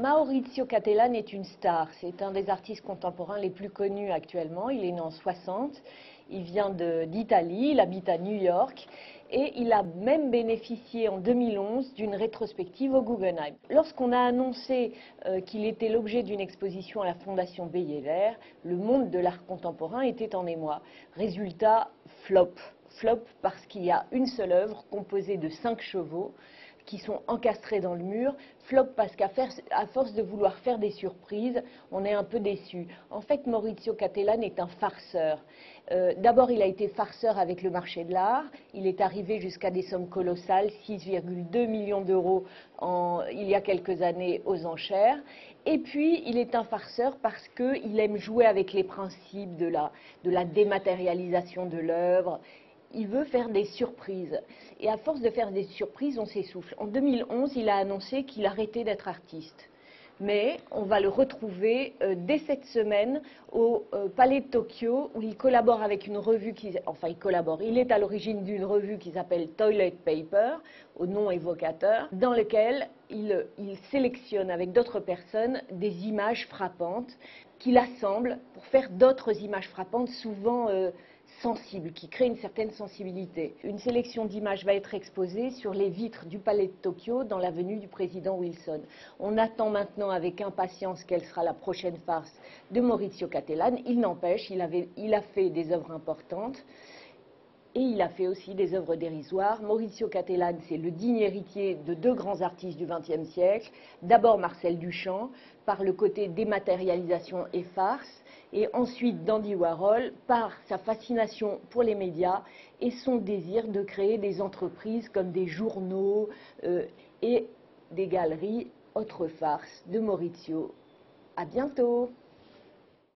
Maurizio Cattelan est une star, c'est un des artistes contemporains les plus connus actuellement. Il est né en 60, il vient d'Italie, il habite à New York et il a même bénéficié en 2011 d'une rétrospective au Guggenheim. Lorsqu'on a annoncé qu'il était l'objet d'une exposition à la Fondation Beyeler, le monde de l'art contemporain était en émoi. Résultat, flop. Flop parce qu'il y a une seule œuvre composée de 5 chevaux qui sont encastrés dans le mur. Flop parce qu'à force de vouloir faire des surprises, on est un peu déçu. En fait, Maurizio Cattelan est un farceur. D'abord, il a été farceur avec le marché de l'art. Il est arrivé jusqu'à des sommes colossales, 6,2 millions d'euros il y a quelques années aux enchères. Et puis, il est un farceur parce qu'il aime jouer avec les principes de la dématérialisation de l'œuvre. Il veut faire des surprises. Et à force de faire des surprises, on s'essouffle. En 2011, il a annoncé qu'il arrêtait d'être artiste. Mais on va le retrouver dès cette semaine au Palais de Tokyo, où il collabore avec une revue il est à l'origine d'une revue qui s'appelle Toilet Paper, au nom évocateur, dans lequel il sélectionne avec d'autres personnes des images frappantes qu'il assemble pour faire d'autres images frappantes, souvent sensibles, qui créent une certaine sensibilité. Une sélection d'images va être exposée sur les vitres du Palais de Tokyo dans l'avenue du président Wilson. On attend maintenant avec impatience quelle sera la prochaine farce de Maurizio Cattelan. Il n'empêche, il a fait des œuvres importantes. Et il a fait aussi des œuvres dérisoires. Maurizio Cattelan, c'est le digne héritier de deux grands artistes du XXe siècle. D'abord Marcel Duchamp, par le côté dématérialisation et farce, et ensuite d'Andy Warhol, par sa fascination pour les médias et son désir de créer des entreprises comme des journaux et des galeries. Autre farce de Maurizio. À bientôt!